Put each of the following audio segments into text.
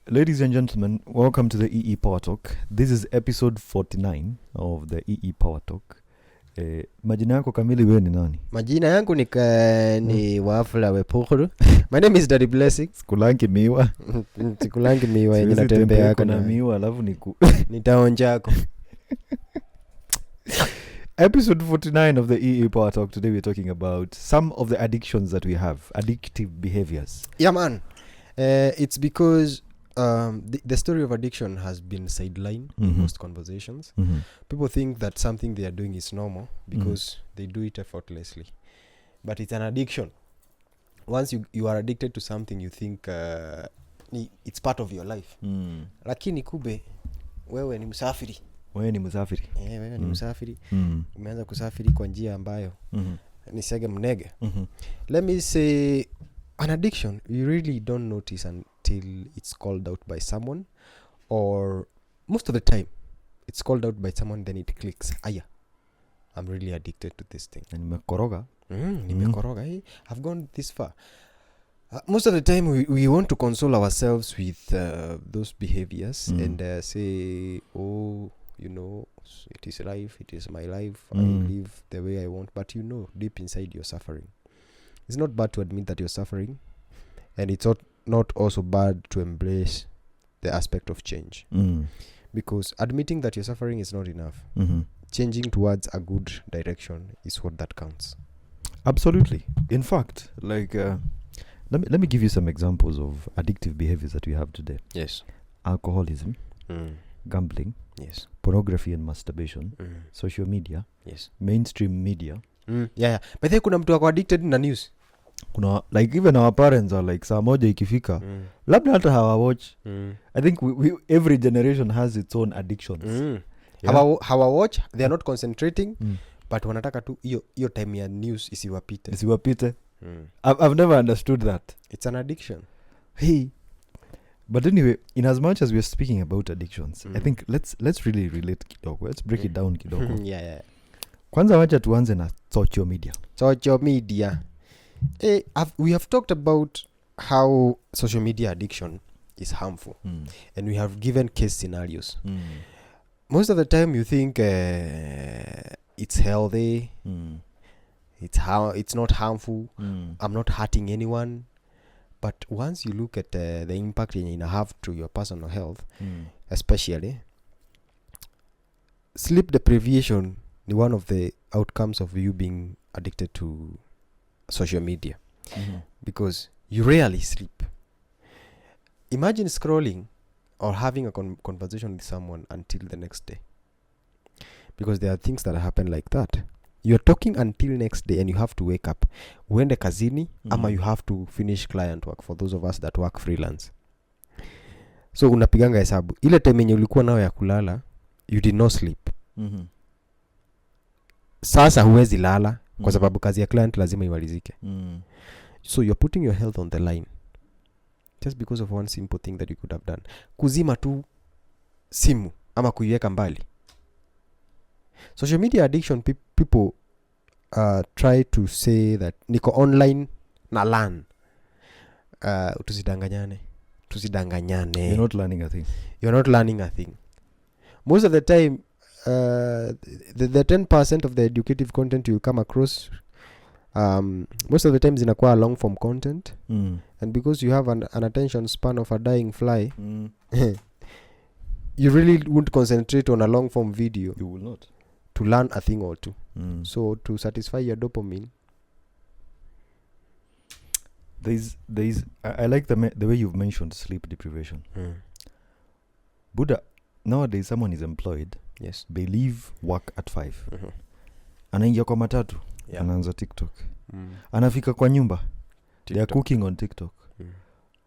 Ladies and gentlemen, welcome to the EE Powertalk. This is episode 49 of the EE Powertalk. Majina yako kamili wewe ni nani? Majina yangu ni Wafula Wepukuru. My name is Daddy Blessing. Sikulangi miwa. Sikulangi miwa yenye natembea yako na miwa alafu nitaonja yako. Episode 49 of the EE Powertalk. Today we're talking about some of the addictions that we have, addictive behaviors. Yeah man. It's because the story of addiction has been sidelined in most conversations. People think that something they are doing is normal because they do it effortlessly. But it's an addiction. Once you are addicted to something, you think it's part of your life. Lakini kube, wewe ni msafiri. Wewe ni msafiri. Wewe ni msafiri. Umeanza kusafiri kwa njia ambayo nisege mnege. Let me say, an addiction, you really don't notice until it's called out by someone, or most of the time it's called out by someone, then it clicks. Aya, I'm really addicted to this thing. Nimekoroga. Nimekoroga. Hey, I've gone this far. Most of the time we want to console ourselves with those behaviors and say, oh, you know, it is life, it is my life, I live the way I want. But you know, deep inside you're suffering. It's not bad to admit that you're suffering, and it's not also bad to embrace the aspect of change. Because admitting that you're suffering is not enough. Changing towards a good direction is what that counts. Absolutely. In fact, like let me give you some examples of addictive behaviors that we have today. Yes. Alcoholism, gambling, yes, pornography and masturbation, social media, yes, mainstream media. Yeah. But then kuna mtu wako addicted na news. Kuna like even our parents are like saa moja ikifika labda hata hawa watch. I think we every generation has its own addictions. Yeah. Hawa watch, they are not concentrating, but wanataka tu hiyo time ya news isiwapite. I've never understood that. It's an addiction. Hey, but anyway, in as much as we're speaking about addictions, I think let's really relate kidogo. Let's break it down kidogo. Yeah. Kwanza wacha tuanze na social media. Social media. We have talked about how social media addiction is harmful, and we have given case scenarios. Most of the time you think it's healthy, it's not harmful, I'm not hurting anyone. But once you look at the impact you have to your personal health, especially sleep deprivation is one of the outcomes of you being addicted to social media, because you rarely sleep. Imagine scrolling or having a conversation with someone until the next day, because there are things that happen like that. You're talking until next day and you have to wake up, uende kazini, ama you have to finish client work, for those of us that work freelance. So unapiganga hesabu ile time yenye ulikuwa nayo ya kulala, you did not sleep. Sasa huwezi lala kwa sababu kazi ya client lazima imalizike. So you're putting your health on the line just because of one simple thing that you could have done. Kuzima tu simu ama kuiweka mbali. Social media addiction, people try to say that niko online na learn. Tusidanganyane. You're not learning a thing. Most of the time, the 10% of the educative content you come across, most of the times inakuwa long form content, and because you have an attention span of a dying fly, you really won't concentrate on a long form video. You will not. To learn a thing or two. So to satisfy your dopamine. I like the way you've mentioned sleep deprivation. Buddha, nowadays someone is employed. Yes. They leave work at 5. Anaingia kwa matatu. Anaanza TikTok. Anafika kwa nyumba. They are cooking on TikTok.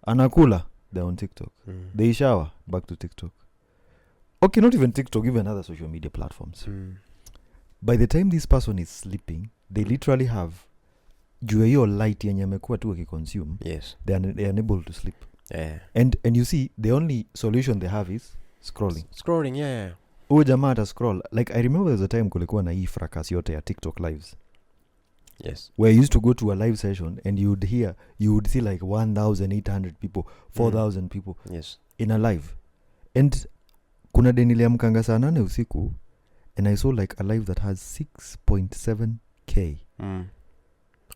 Anakula, they're on TikTok. They shower, back to TikTok. Okay, not even TikTok, even other social media platforms. By the time this person is sleeping, they literally have juu hiyo light yenye amekuwa tu akiconsume. Yes. They are unable to sleep. Yeah. And you see, the only solution they have is scrolling. Yeah. Huyo jamaa ata scroll. Like I remember there's a time kulikuwa na hii fracas yote ya TikTok lives. Yes. Where I used to go to a live session and you would see like 1,800 people, 4,000 people Yes. in a live. And kuna day niliamkanga saa 8 usiku and I saw like a live that has 6.7k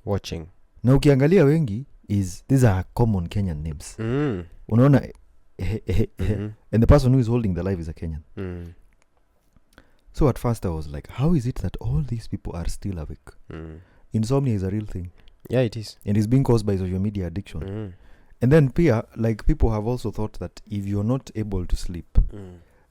watching. Na ukiangalia wengi these are common Kenyan names. Unaona and the person who is holding the live is a Kenyan. So at first I was like, how is it that all these people are still awake? Insomnia is a real thing. Yeah, it is. And it's being caused by social media addiction. And then like people have also thought that if you're not able to sleep,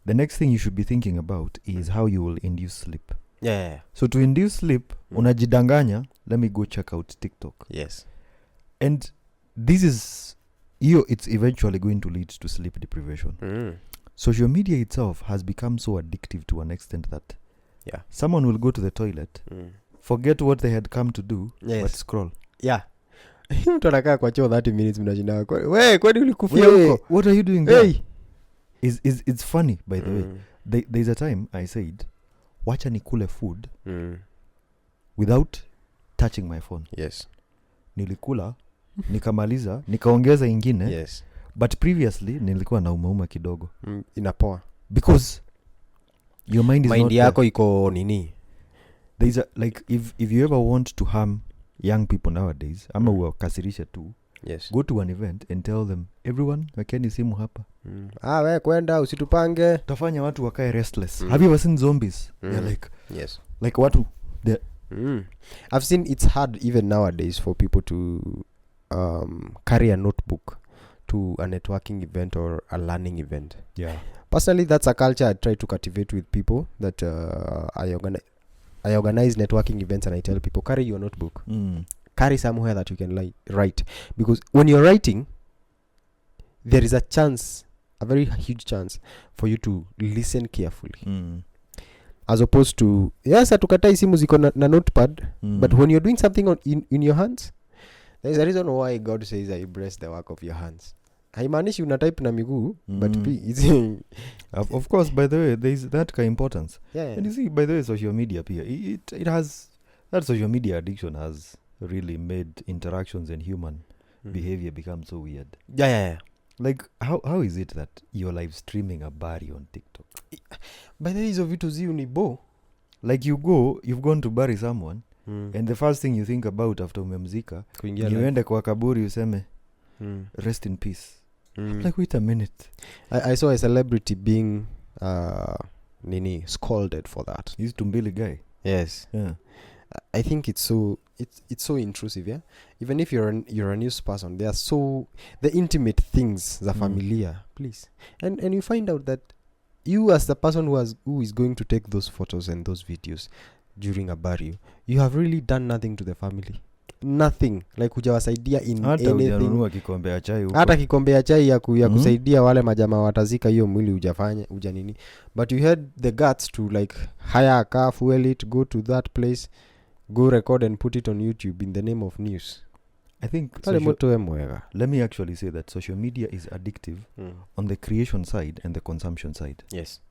the next thing you should be thinking about is how you will induce sleep. Yeah. So to induce sleep, unajidanganya, let me go check out TikTok. Yes. And this is, it's eventually going to lead to sleep deprivation. Social media itself has become so addictive to an extent that someone will go to the toilet, forget what they had come to do, but scroll. Yeah. Mtu anakaa kwa choo 30 minutes mnajinaa. Wewe kwani ulikufia huko? What are you doing there? It's funny by the way. There's a time I said, wacha nikule food without touching my phone. Yes. Nilikula, nikamaliza, nikaongeza ingine. Yes. But previously nilikuwa na umauma kidogo. Inapoa. Because your mind is mind yako iko nini? There's like if you ever want to harm young people nowadays, ama uwakasirisha tu. Yes. Go to an event and tell them, everyone, wekeni simu hapa. We kwenda usitupange. Tafanya watu wakae restless. Have you ever seen zombies? They're like, yes. Like watu. I've seen it's hard even nowadays for people to carry a notebook to a networking event or a learning event. Yeah. Personally, that's a culture I try to cultivate with people that I organize networking events and I tell people, carry your notebook. Carry somewhere that you can write. Because when you're writing, there is a chance, a very huge chance for you to listen carefully. As opposed to, yes, atukatai simu ziko na notepad, but when you're doing something in your hands, there's a reason why God says I bless the work of your hands. Haimaanishi una type na miguu, but of course, by the way, there is that kind of importance. Yeah. And you see, by the way, social media, it has, that social media addiction has really made interactions and human behavior become so weird. Yeah. Like, how is it that you're live streaming a bari on TikTok? By the way, hizo vitu zi unibo. Like you've gone to bury someone, and the first thing you think about after umemzika, you ende kwa kaburi useme, rest in peace. Like, wait a minute. I saw a celebrity being scolded for that. He's Tumbili guy. Yes. Yeah. I think it's so intrusive, yeah. Even if you're a news person, they are so the intimate things, the familiar, please. And you find out that you, as the person who is going to take those photos and those videos during a burial, you have really done nothing to the family. Nothing. Like hujawasaidia in anything. Hata kikombe ya chai ya kusaidia wale majamaa watazika hiyo mwili huja nini. But you had the guts to like hire a car, fuel it, go to that place, go record and put it on YouTube in the name of news. I think let me actually say that social media is addictive on the creation side and the consumption side. Yes.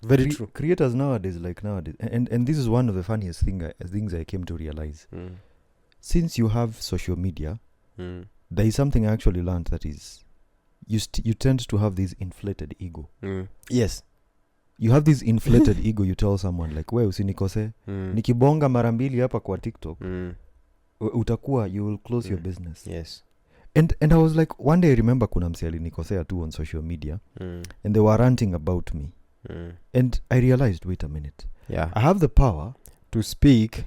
Very true. Creators nowadays, and this is one of the funniest things I came to realize. Since you have social media, there is something I actually learned, that is, you tend to have this inflated ego. Yes. You have this inflated ego. You tell someone like, we usinikose, nikibonga mara mbili hapa kwa TikTok, utakuwa, you will close your business. Yes. And I was like, one day I remember kuna msi alinikosea tu on social media, and they were ranting about me. And I realized, wait a minute. Yeah. I have the power to speak,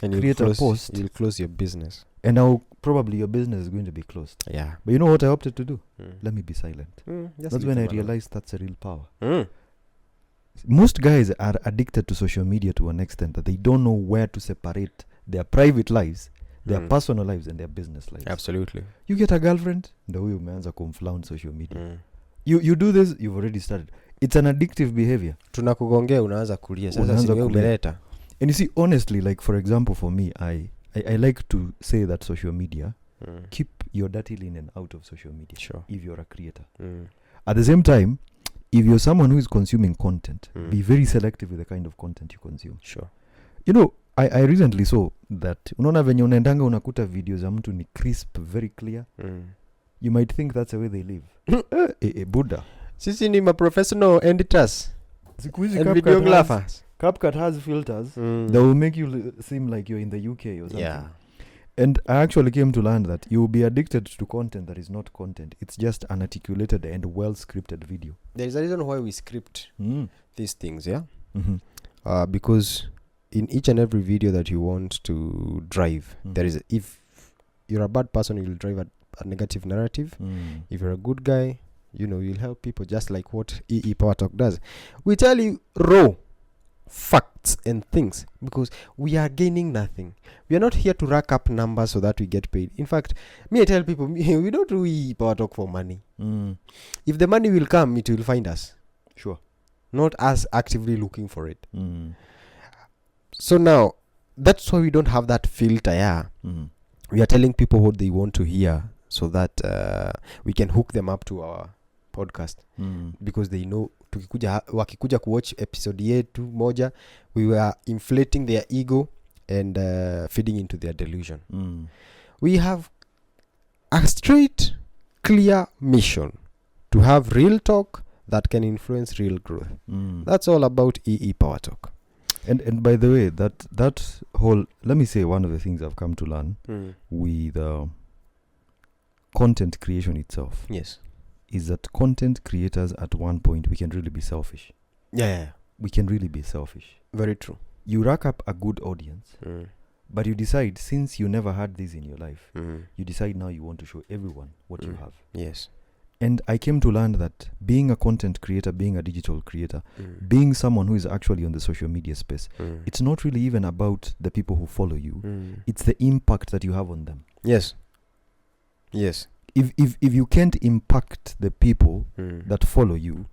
and create a post. You'll close your business. And now probably your business is going to be closed. Yeah. But you know what I opted to do? Let me be silent. That's when I realized that's a real power. Most guys are addicted to social media to an extent that they don't know where to separate their private lives, their personal lives, and their business lives. Absolutely. You get a girlfriend, ndio huyo umeanza kumflown social media. You do this, you've already started. It's an addictive behavior. Tunakugongea unaanza kulia. Sasa si wewe umeleta. And you see, honestly, like for example, for me, I like to say that social media, keep your dirty linen out of social media. Sure. If you're a creator. At the same time, if you're someone who is consuming content, be very selective with the kind of content you consume. Sure. You know, I recently saw that unaona venye unaendanga unakuta video za mtu ni crisp, very clear. You might think that's the way they live. Buddha. Sisi ni professional editors. And videographers. CapCut has filters that will make you seem like you're in the UK or something. Yeah. And I actually came to learn that you'll be addicted to content that is not content. It's just an articulated and well-scripted video. There is a reason why we script these things, yeah? Mm-hmm. Because in each and every video that you want to drive, there is if you're a bad person, you'll drive a negative narrative. If you're a good guy, you'll help people, just like what EE Powertalk does. We tell you raw facts and things because we are gaining nothing. We are not here to rack up numbers so that we get paid. In fact, I tell people, we don't do EE Powertalk for money. If the money will come, it will find us. Sure. Not us actively looking for it. So now, that's why we don't have that filter, yeah. We are telling people what they want to hear so that we can hook them up to our podcast. Because they know wakikuja kuwatch episode yetu moja, we were inflating their ego and feeding into their delusion. We have a straight, clear mission to have real talk that can influence real growth. That's all about EE Powertalk. And by the way, that whole, let me say, one of the things I've come to learn with content creation itself, yes, is that content creators at one point, we can really be selfish. Yeah. We can really be selfish. Very true. You rack up a good audience, but you decide, since you never had this in your life, you decide now you want to show everyone what you have. Yes. And I came to learn that being a content creator, being a digital creator, being someone who is actually on the social media space, it's not really even about the people who follow you. It's the impact that you have on them. Yes. If you can't impact the people that follow you,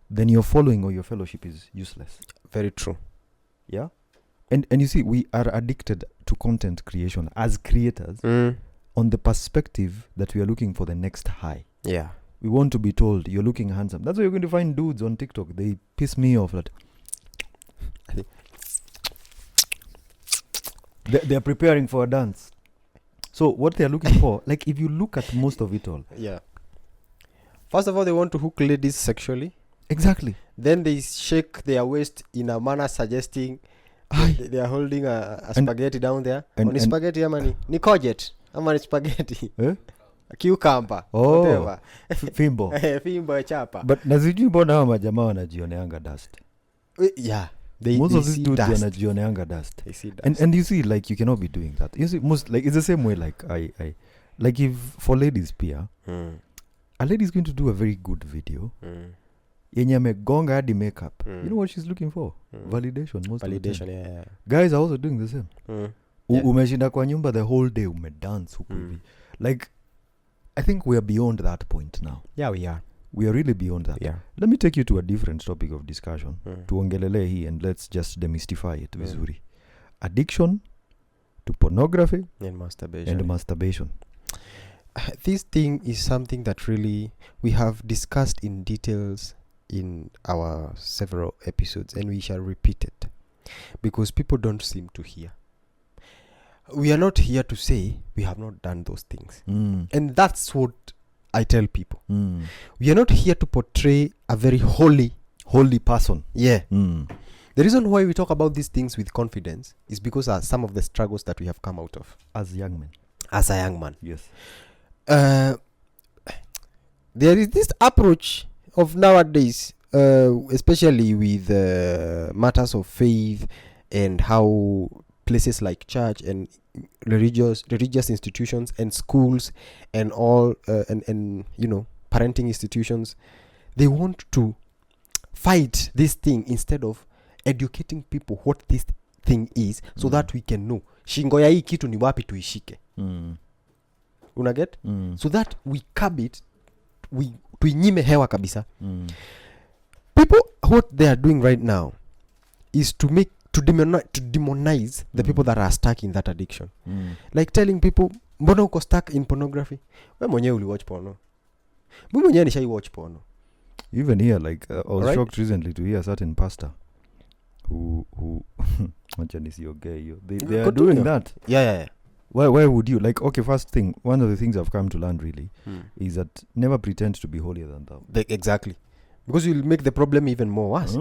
then your following or your fellowship is useless. Very true. Yeah? And you see, we are addicted to content creation as creators on the perspective that we are looking for the next high. Yeah. We want to be told, you're looking handsome. That's why you're going to find dudes on TikTok. They piss me off that they're preparing for a dance. So what they're looking for, like if you look at most of it all. Yeah. First of all, they want to hook ladies sexually. Exactly. Then they shake their waist in a manner suggesting they are holding a spaghetti down there. And spaghetti amani ni courgette amani spaghetti. A cucumber. Oh. Whatever. Fimbo. Fimbo chapa. But nazijui mbona hawa majamaa wanajioneanga dust. Yeah. Most of these dudes wanajioneanga dust. They see dust. And you see, like, you cannot be doing that. You see, most, like, it's the same way, like, I like, if for ladies pia, a lady is going to do a very good video. Yenye amegonga hadi makeup. You know what she's looking for? Validation. Validation, yeah. Guys are also doing the same. Umeshinda kwa nyumba the whole day, umedance huku hivi. Like, I think we are beyond that point now. Yeah, we are. We are really beyond that. Yeah. Let me take you to a different topic of discussion. Tuongelele hii, and let's just demystify it vizuri. Addiction to pornography and masturbation. This thing is something that really we have discussed in details in our several episodes, and we shall repeat it because people don't seem to hear. We are not here to say we have not done those things. And that's what I tell people. We are not here to portray a very holy person. Yeah. The reason why we talk about these things with confidence is because of some of the struggles that we have come out of as young men. As a young man. Yes. There is this approach of nowadays, especially with matters of faith and how places like church and religious institutions and schools and all and parenting institutions, they want to fight this thing instead of educating people what this thing is, so that we can know shingo ya hii kitu ni wapi tuishike. Una get? So that we curb it, we tuinyime hewa kabisa. People, what they are doing right now is to demonize the people that are stuck in that addiction. Like telling people, mbona uko stuck in pornography? Wewe mwenyewe uliwatch porno. Mimi mwenyewe nishai watch porno. Even here, like I was shocked recently to hear a certain pastor who they are doing that. Yeah. Why would you? Like, okay, first thing, one of the things I've come to learn really is that never pretend to be holier than thou. Exactly. Because you'll make the problem even more worse.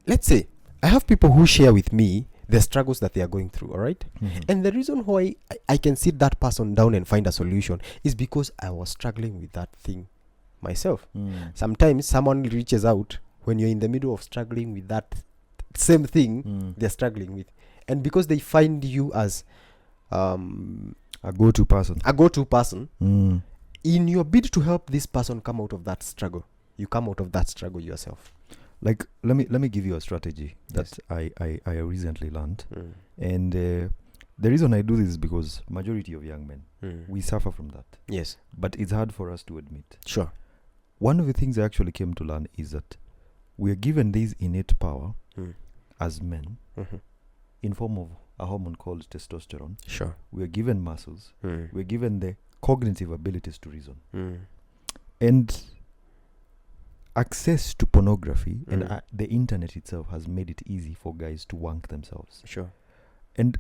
Let's say I have people who share with me the struggles that they are going through, all right? And the reason why I can sit that person down and find a solution is because I was struggling with that thing myself. Sometimes someone reaches out when you're in the middle of struggling with that same thing they're struggling with. And because they find you as a go-to person, in your bid to help this person come out of that struggle, you come out of that struggle yourself. Like, let me give you a strategy that I recently learned. And the reason I do this is because majority of young men, we suffer from that. Yes. But it's hard for us to admit. Sure. One of the things I actually came to learn is that we are given this innate power as men in form of a hormone called testosterone. Sure. We are given muscles. We are given the cognitive abilities to reason. And access to pornography and the internet itself has made it easy for guys to wank themselves. Sure. And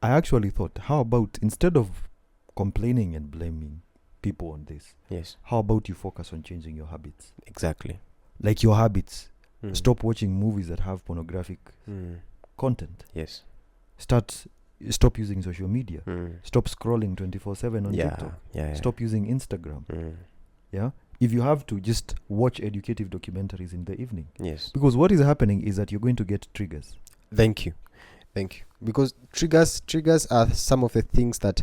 I actually thought, how about, instead of complaining and blaming people on this, yes, how about you focus on changing your habits? Exactly. Like your habits. Stop watching movies that have pornographic content. Yes. Stop using social media. Stop scrolling 24/7 on TikTok. Stop using Instagram. Yeah. If you have to, just watch educative documentaries in the evening. Yes. Because what is happening is that you're going to get triggers. Thank you. Because triggers are some of the things that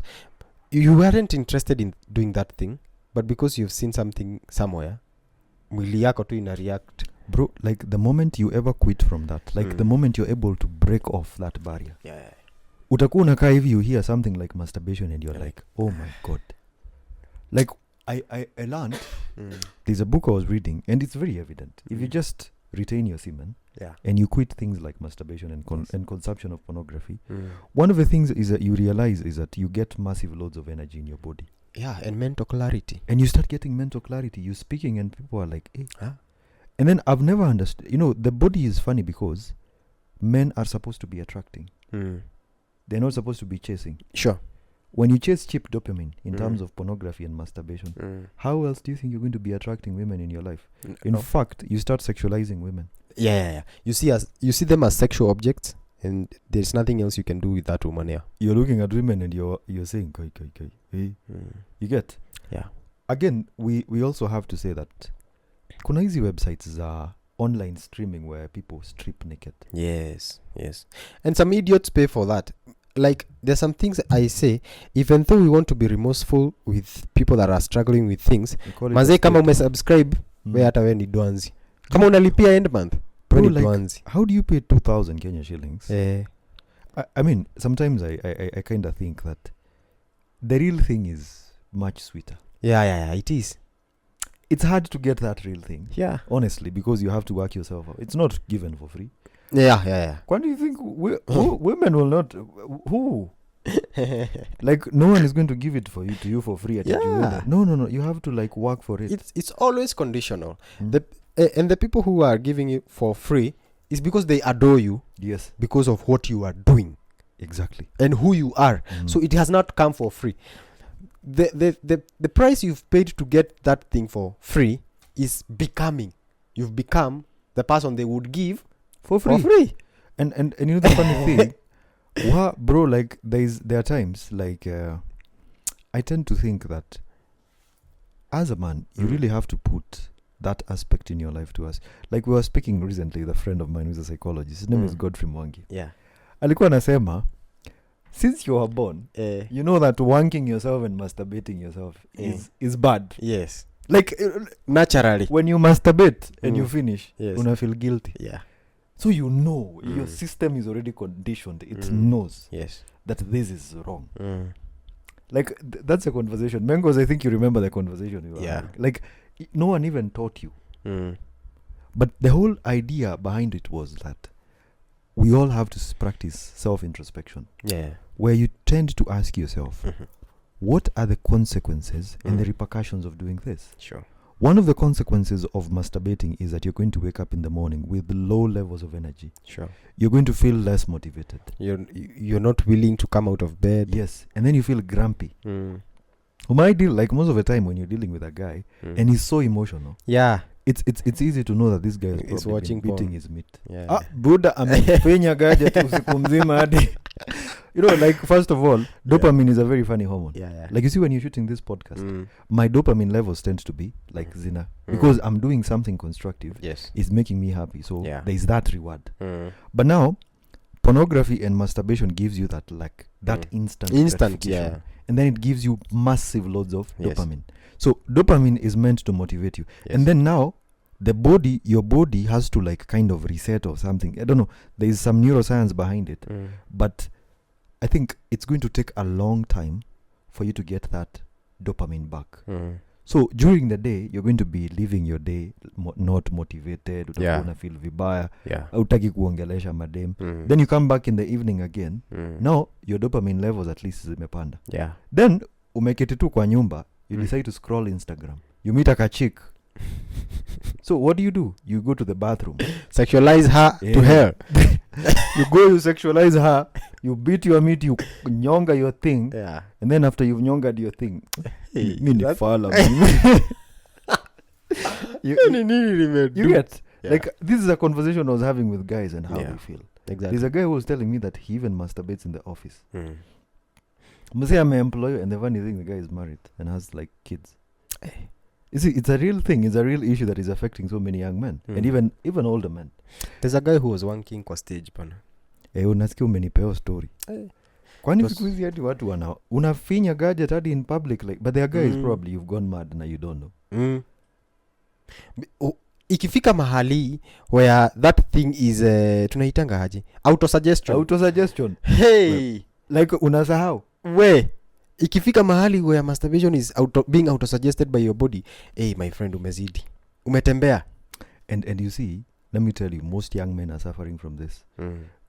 you weren't interested in doing that thing, but because you've seen something somewhere, mwili yako tu ina react. Bro, like the moment you ever quit from that, like the moment you're able to break off that barrier. Yeah. Utakuwa unakaa hivi, you hear something like masturbation and you're like, oh my God. Like, I learned, there's a book I was reading, and it's very evident. If you just retain your semen, and you quit things like masturbation and consumption of pornography, one of the things is that you realize is that you get massive loads of energy in your body. Yeah, and mental clarity. And you start getting mental clarity. You're speaking and people are like, hey. Huh? And then I've never understood, the body is funny because men are supposed to be attracting. They're not supposed to be chasing. Sure. When you chase cheap dopamine in terms of pornography and masturbation, how else do you think you're going to be attracting women in your life? In fact, you start sexualizing women. Yeah. You see them as sexual objects, and there's nothing else you can do with that woman. Yeah. You're looking at women and you're saying, kai. Hey. You get? Yeah. Again, we also have to say that kuna hizi websites za online streaming where people strip naked. Yes. And some idiots pay for that. Like, there's some things I say, even though we want to be remorseful with people that are struggling with things, mazee kama umesubscribe, we hata we ni dwanzi. Kama unalipia end month, we ni dwanzi. How do you pay 2,000 Kenya shillings? I mean, sometimes I kind of think that the real thing is much sweeter. Yeah, it is. It's hard to get that real thing. Yeah. Honestly, because you have to work yourself out. It's not given for free. Yeah. Why do you think women will not? Who? Like, no one is going to give it to you for free. No. You have to like work for it. It's always conditional. And the people who are giving it for free is because they adore you. Yes. Because of what you are doing. Exactly. And who you are. So it has not come for free. The price you've paid to get that thing for free is becoming. You've become the person they would give for free. And the funny thing, bro, like there are times like I tend to think that as a man you really have to put that aspect in your life to us. Like, we were speaking recently with a friend of mine who's a psychologist. His name is Godfrey Mwangi. Yeah. Alikuwa anasema, since you were born, you know that wanking yourself and masturbating yourself is bad. Yes. Like, naturally. When you masturbate and you finish, you feel guilty. Yeah. So your system is already conditioned. It knows that this is wrong. Like, that's a conversation. Mengos, I think you remember the conversation we were having. Like, no one even taught you. But the whole idea behind it was that we all have to practice self-introspection. Yeah. Where you tend to ask yourself, what are the consequences and the repercussions of doing this? Sure. one of the consequences of masturbating is that you're going to wake up in the morning with low levels of energy. Sure. You're going to feel less motivated. You're not willing to come out of bed. Yes. And then you feel grumpy. My deal, like most of the time when you're dealing with a guy and he's so emotional. Yeah. It's easy to know that this guy is watching beating his meat. Yeah. Buddha amefenya gaje tu usiku mzima hadi. You know, like, first of all, dopamine is a very funny hormone. Yeah. Like, you see, when you're shooting this podcast, my dopamine levels tend to be like zina. Because I'm doing something constructive. Yes. It's making me happy. So there's that reward. Mm. But now, pornography and masturbation gives you that, like, that instant gratification. Yeah. And then it gives you massive loads of dopamine. So dopamine is meant to motivate you. Yes. And then now, your body has to, like, kind of reset or something. I don't know. There is some neuroscience behind it. But I think it's going to take a long time for you to get that dopamine back. So during the day, you're going to be living your day not motivated. Utakuwa feel vibaya. Hautaki kuongelesha madem. Then you come back in the evening again. Now your dopamine levels at least zimepanda. Then umeketi tu kwa nyumba, you decide to scroll Instagram. You meet a chick. So what do? You go to the bathroom. Sexualize her to hell. You go, you sexualize her, you beat your meat, you nyonga your thing, and then after you've nyongad your thing, you get, like, this is a conversation I was having with guys and how we feel. Exactly. There's a guy who was telling me that he even masturbates in the office. I'm an employer, and the funny thing, the guy is married and has, like, kids. You see, it's a real thing. It's a real issue that is affecting so many young men and even older men. There's a guy who was wanking kwa stage pana. Unasikia umenipea story. Kwani siku hizi hadi watu unafinya gadget hadi in public, like, but there are guys probably you've gone mad and you don't know. Ikifika mahali where that thing is tunaitanga aje? Autosuggestion. Hey, like unasahau. Ikifika mahali where masturbation is being autosuggested by your body, hey my friend, umezidi. Umetembea. And you see, let me tell you, most young men are suffering from this.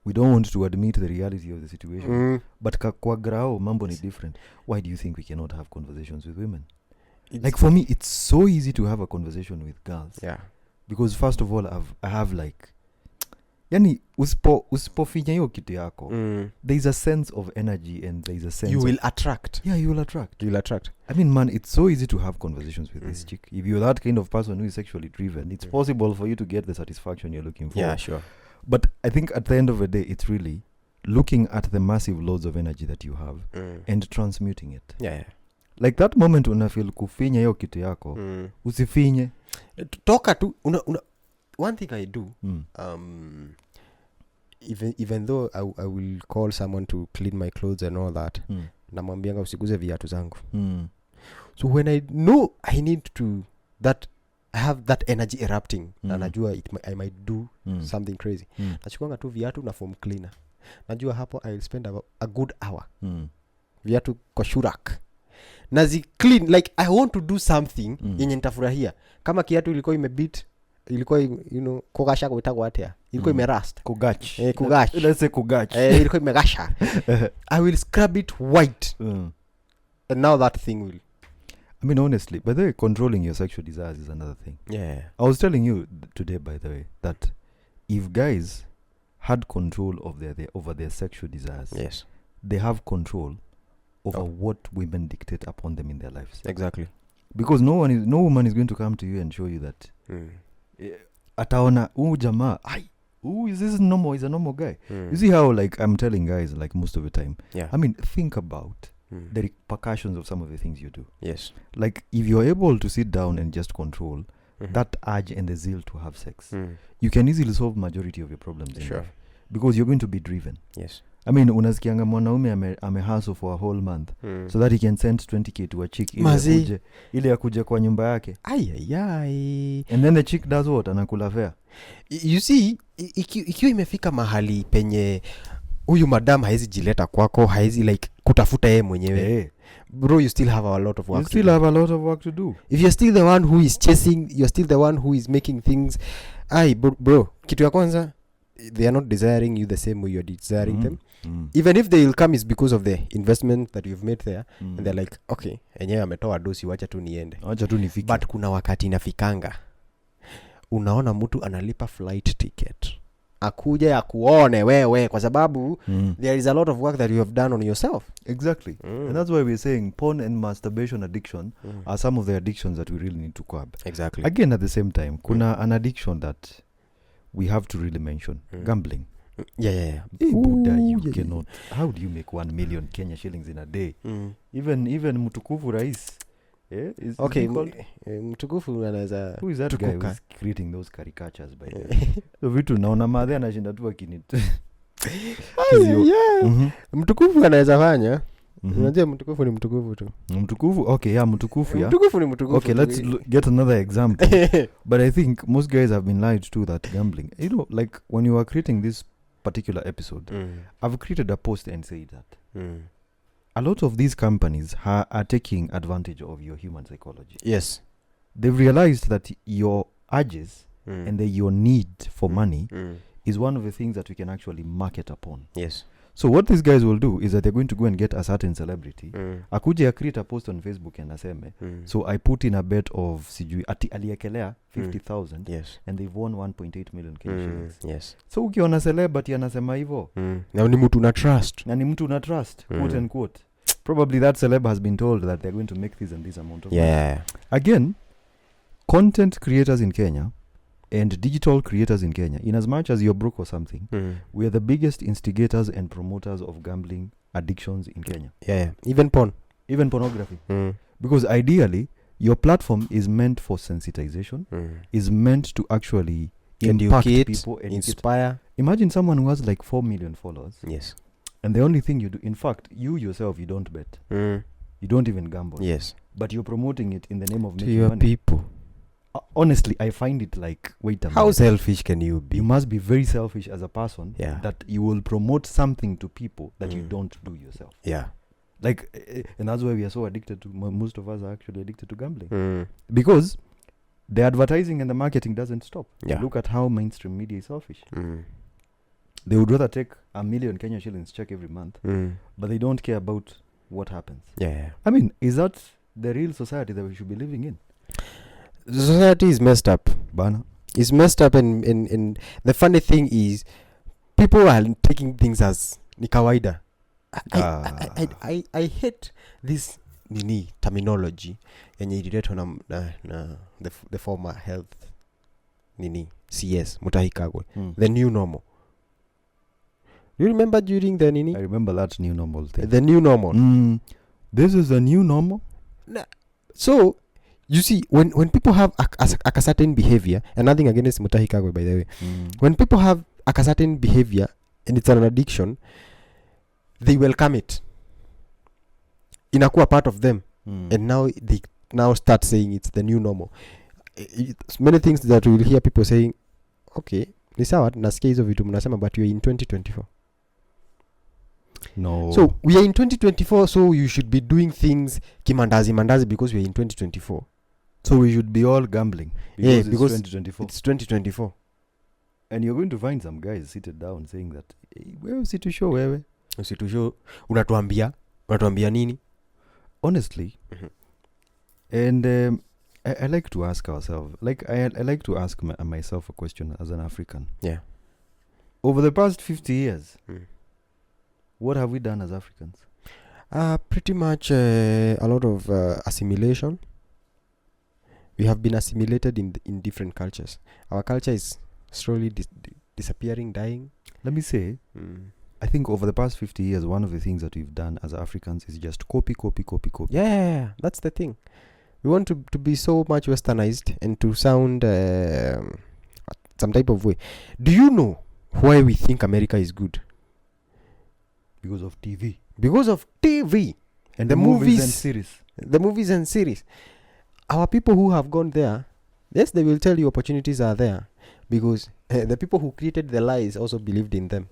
We don't want to admit the reality of the situation. But kwa grao mambo ni different. Why do you think we cannot have conversations with women? Like, for me, it's so easy to have a conversation with girls. Because first of all, I have like, yani usipofinya hiyo kitu yako, there is a sense of energy and there is a sense you will attract. You will attract. I mean, man, it's so easy to have conversations with this chick. If you're that kind of person who is sexually driven, it's possible for you to get the satisfaction you're looking for. Yeah, sure. But I think at the end of the day, it's really looking at the massive loads of energy that you have and transmuting it. Like that moment unafeel kufinya hiyo kitu yako, usifinye. Toka tu one thing I do, even though I will call someone to clean my clothes and all that, namwambianga usiguze viatu zangu. So when I know I need to I have that energy erupting, na najua I might do something crazy, nachukuanga tu viatu na foam cleaner. Najua hapo I will spend about a good hour. Viatu kwa shurak. Nazi clean, like I want to do something yenye nitafurahia. Kama kiatu ilikuwa imebit, ilikuwa kogasha kuitagwa atia, ilikuwa imerust, kugach. Let's say kugach. Ilikuwa imegasha. I will scrub it white. And now that thing will, I mean, honestly, by the way, controlling your sexual desires is another thing. I was telling you today, by the way, that if guys had control of over their sexual desires, they have control over what women dictate upon them in their lives. Exactly. Because no woman is going to come to you and show you that ataona jamaa, is this normal? He's a normal guy. You see how, like, I'm telling guys, like, most of the time, I mean, think about the repercussions of some of the things you do. Like, if you're able to sit down and just control that urge and the zeal to have sex, you can easily solve majority of your problems in life. Because you're going to be driven. I mean, unasikianga mwanaume amehustle for a whole month so that he can send 20k to a chick ili akuje kwa nyumba yake. And then the chick does what? Anakula fare. You see, ikiwa imefika mahali penye huyu madam haizi jileta kwako, haizi like kutafuta yeye mwenyewe. Bro, you still have a lot of work to do. If you're still the one who is chasing, you're still the one who is making things. Bro, kitu ya kwanza, they are not desiring you the same way you are desiring them. Even if they will come is because of the investment that you've made there, and they're like, okay, enyewe ametoa dosi, wacha tu niende, wacha tu nifike. But kuna wakati inafikanga unaona mtu analipa flight ticket akuja ya kuone wewe kwa sababu there is a lot of work that you have done on yourself. Exactly. And that's why we're saying porn and masturbation addiction are some of the addictions that we really need to curb. Exactly. Again, at the same time, kuna an addiction that we have to really mention. Gambling. Yeah. Hey, Buddha, you cannot. How do you make 1 million Kenya shillings in a day? Even mtukufu rais. Yeah, okay, mtukufu anaweza. Who is that guy who's creating those caricatures by the way? So vitu naona madhe anashinda tu akinit. Mtukufu anaweza fanya. Unajua mtukufu ni mtukufu tu. Mtukufu, okay, yeah, mtukufu, yeah. Mtukufu ni mtukufu. Okay, let's get another example. But I think most guys have been lied to that gambling. You know, like when you are creating this particular episode, I've created a post and said that a lot of these companies are taking advantage of your human psychology. Yes. They've realized that your urges and your need for money is one of the things that we can actually market upon. Yes. So what these guys will do is that they're going to go and get a certain celebrity. Akuje create a post on Facebook and aseme, so I put in a bet of sijui ati aliekelea 50,000 yes. and they've won 1.8 million shillings. Yes. So ukiona celebrity anasema hivyo, na ni mtu una trust. Quote and quote. Probably that celeb has been told that they're going to make this and this amount of money. Again, content creators in Kenya and digital creators in Kenya, in as much as you're broke or something, we are the biggest instigators and promoters of gambling addictions in Kenya. Even pornography. Because ideally, your platform is meant for sensitization, is meant to actually impact people and inspire. Imagine someone who has like 4 million followers. Yes. And the only thing you do, in fact, you yourself, you don't bet. You don't even gamble. Yes. But you're promoting it in the name of to making your money. People. Honestly, I find it like, wait a minute. How selfish can you be? You must be very selfish as a person that you will promote something to people that you don't do yourself. Yeah. Like, and that's why we are so addicted to, most of us are actually addicted to gambling. Because the advertising and the marketing doesn't stop. Yeah. Look at how mainstream media is selfish. They would rather take 1 million Kenya shillings check every month, but they don't care about what happens. Yeah. I mean, is that the real society that we should be living in? The society is messed up. Bana. It's messed up, and the funny thing is, people are taking things as ni kawaida. I hate this terminology yenye ililetwa na the former health CS Mutahi Kagwe. The new normal. Do you remember during the nini? I remember that new normal thing. The new normal. This is the new normal? So, you see, when people have a certain behavior, and nothing against Mutahi Kagwe, by the way, when people have a certain behavior and it's an addiction, they welcome it. Inakuwa part of them. And now they start saying it's the new normal. It's many things that we will hear people saying, okay, ni sawa, nasikia hizo vitu mnasema, but you're in 2024. No. So we are in 2024, so you should be doing things mandazi because we are in 2024. So we should be all gambling because it's 2024. It's 2024. And you're going to find some guys seated down saying that, wewe usitushow wewe. Usitushow. Unatuambia nini? Honestly. And I like to ask ourselves, like I like to ask myself a question as an African. Yeah. Over the past 50 years, what have we done as Africans? Pretty much a lot of assimilation. We have been assimilated in different cultures. Our culture is slowly disappearing, dying. Let me say, I think over the past 50 years, one of the things that we've done as Africans is just copy. Yeah, that's the thing. We want to be so much westernized and to sound some type of way. Do you know why we think America is good? Because of TV. Because of TV. And the movies and series. The movies and series. Our people who have gone there, yes, they will tell you opportunities are there. Because the people who created the lies also believed in them.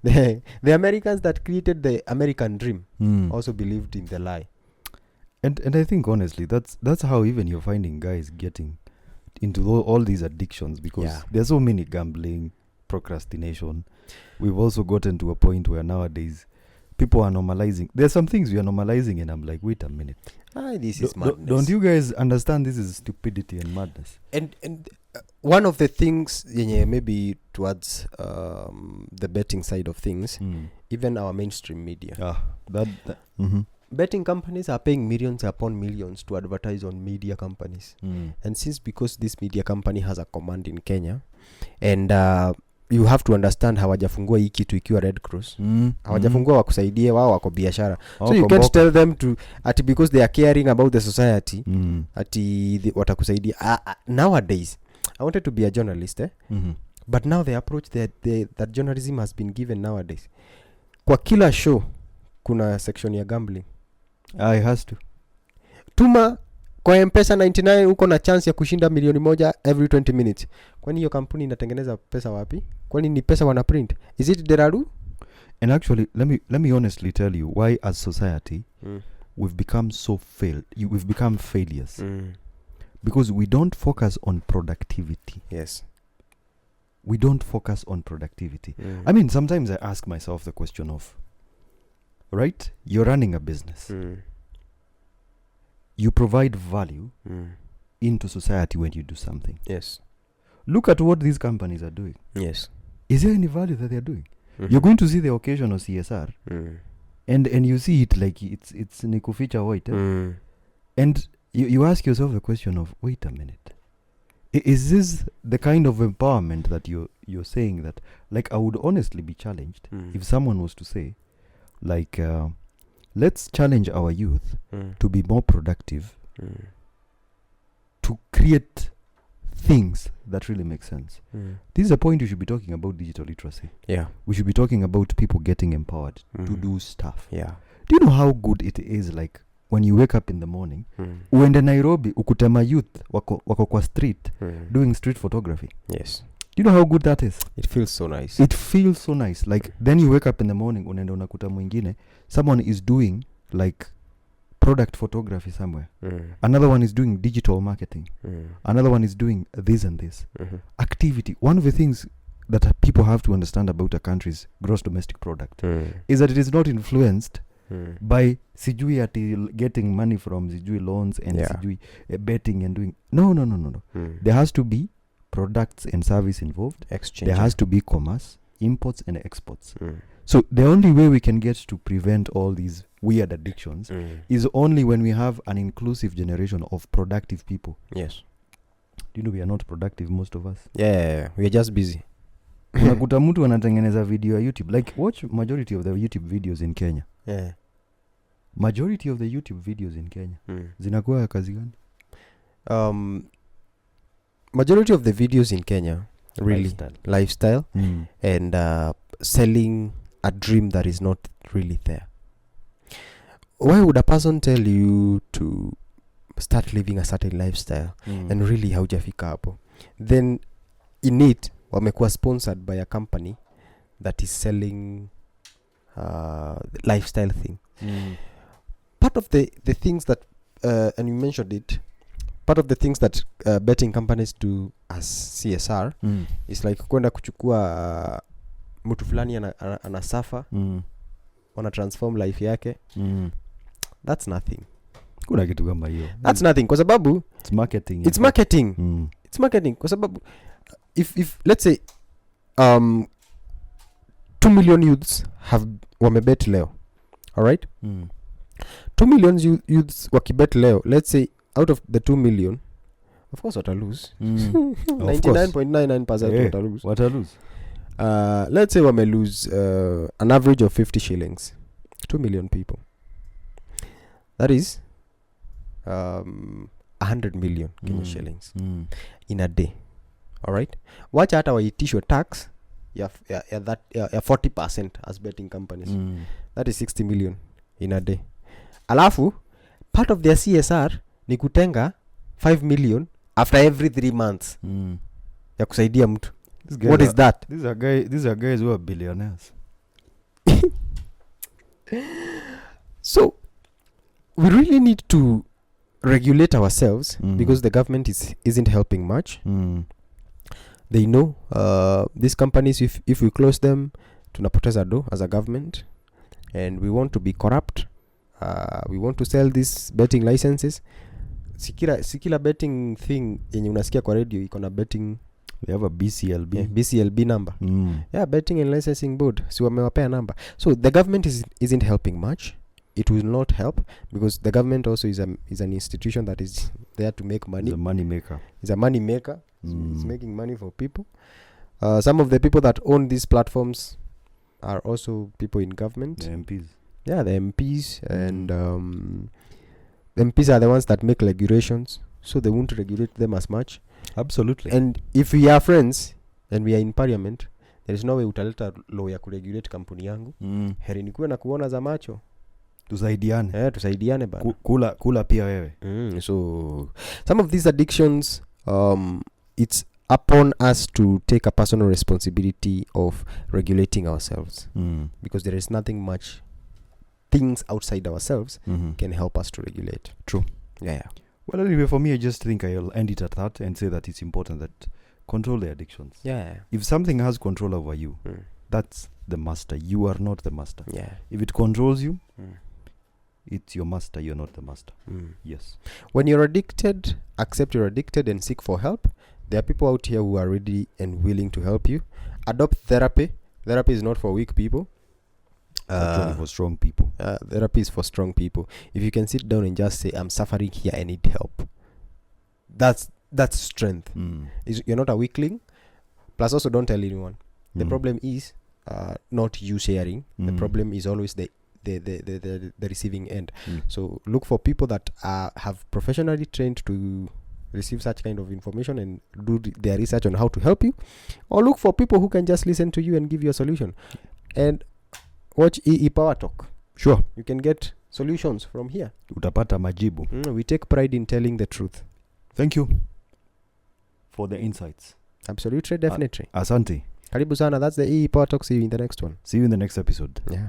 The Americans that created the American dream also believed in the lie. And I think honestly that's how even you're finding guys getting into all these addictions, because there's so many gambling, procrastination. We've also gotten to a point where nowadays people are normalizing. There's some things we are normalizing, and I'm like, wait a minute. This is madness. Don't you guys understand this is stupidity and madness? And one of the things, maybe towards the betting side of things, even our mainstream media. Betting companies are paying millions upon millions to advertise on media companies. And because this media company has a command in Kenya, and you have to understand hawajafungua hii kitu ikiwa Red Cross. Hawajafungua wakusaidie, wao wako biashara. So you can't tell them to because they are caring about the society watakusaidia. Nowadays, I wanted to be a journalist, but now the approach that journalism has been given nowadays. Kwa kila show kuna section ya gambling. It has to. Tuma kwa M-Pesa 99 uko na chance ya kushinda milioni moja every 20 minutes. Kwani hiyo kampuni inatengeneza pesa wapi? Kwani ni pesa wana print? Is it Deraru? And actually, let me honestly tell you why as society we've become so we've become failures. Because we don't focus on productivity. Yes. We don't focus on productivity. I mean, sometimes I ask myself the question of, right? You're running a business. You provide value into society when you do something. Yes. Look at what these companies are doing. Yes. Is there any value that they're doing? You're going to see the occasional CSR, and you see it like it's nikuficha white. And you ask yourself the question of, wait a minute, is this the kind of empowerment that you're saying that, like, I would honestly be challenged if someone was to say, like, let's challenge our youth to be more productive, to create things that really make sense. This is a point you should be talking about digital literacy. Yeah. We should be talking about people getting empowered to do stuff. Yeah. Do you know how good it is, like, when you wake up in the morning, uende Nairobi, ukutema youth wako kwa street doing street photography? Yes. Do you know how good that is? It feels so nice. It feels so nice. Like, then you wake up in the morning, unaenda unakuta mwingine, someone is doing like product photography somewhere. Another one is doing digital marketing. Another one is doing this and this. Activity. One of the things that people have to understand about a country's gross domestic product is that it is not influenced by sijui ati getting money from sijui loans and sijui betting and doing. No. There has to be products and service involved. Exchange. There has to be commerce, imports and exports. So the only way we can get to prevent all these weird addictions is only when we have an inclusive generation of productive people. Yes. Do you know we are not productive, most of us? Yeah. We are just busy. Unakuta mtu anatengeneza video ya YouTube. Like, watch majority of the YouTube videos in Kenya. Yeah. Majority of the YouTube videos in Kenya zinakuwa ya kazi gani? Majority of the videos in Kenya really lifestyle and selling a dream that is not really there. Why would a person tell you to start living a certain lifestyle and really haujafika hapo? Then in it wamekuwa sponsored by a company that is selling lifestyle thing. Part of the things that and you mentioned it, part of the things that betting companies do as CSR is like kwenda kuchukua mtu fulani anasafa wana transform life yake. That's nothing. Kuna kitu kama hiyo. That's nothing kwa sababu it's marketing. It's marketing. It's marketing kwa sababu if let's say 2 million youths have wamebet leo. All right? 2 million youths wakibet leo. Let's say out of the 2 million, of course what I lose. 99.99% what I lose. What I lose. Let's say wame lose an average of 50 shillings. 2 million people. That is 100 million Kenya shillings in a day. All right? Wacha hata waitishwe tax ya 40% as betting companies. That is 60 million in a day. Alafu part of their CSR ni kutenga 5 million after every 3 months ya kusaidia mtu. What is that? These are guys who are billionaires. So we really need to regulate ourselves because the government isn't helping much. they know these companies, if we close them, tunapoteza do as a government, and we want to be corrupt. We want to sell these betting licenses. Sikila betting thing yenye unasikia kwa radio iko na betting. They have a BCLB. Yeah, BCLB number. Yeah, betting and licensing board. Si wamewapea number. So the government isn't helping much. It will not help because the government also is an institution that is there to make money. It's a money maker. It's a money maker. So it's making money for people. Some of the people that own these platforms are also people in government. The MPs. Yeah, the MPs. And MPs are the ones that make regulations. So they won't regulate them as much. Absolutely. And if we are friends and we are in parliament, there is no way utaleta law ya kuregulate kampuni yangu. Heri nikuwe na kuona za macho. Tusaidiane. Tusaidiane bana. Kula pia wewe. So some of these addictions, it's upon us to take a personal responsibility of regulating ourselves. Because there is nothing much things outside ourselves can help us to regulate. True. Yeah. Well, anyway, for me, I just think I'll end it at that and say that it's important that control the addictions. Yeah. If something has control over you, that's the master. You are not the master. Yeah. If it controls you, it's your master. You're not the master. Yes. When you're addicted, accept you're addicted and seek for help. There are people out here who are ready and willing to help you. Adopt therapy. Therapy is not for weak people. Actually, for strong people. Therapy is for strong people. If you can sit down and just say, I'm suffering here, I need help. That's strength. You're not a weakling. Plus also don't tell anyone. The problem is not you sharing. The problem is always the receiving end. So look for people that have professionally trained to receive such kind of information and do their research on how to help you, or look for people who can just listen to you and give you a solution. And watch EE Powertalk. Sure. You can get solutions from here. Utapata majibu. We take pride in telling the truth. Thank you for the insights. Absolutely, definitely. Asante. Karibu sana. That's the EE Powertalk. See you in the next one. See you in the next episode. Yeah.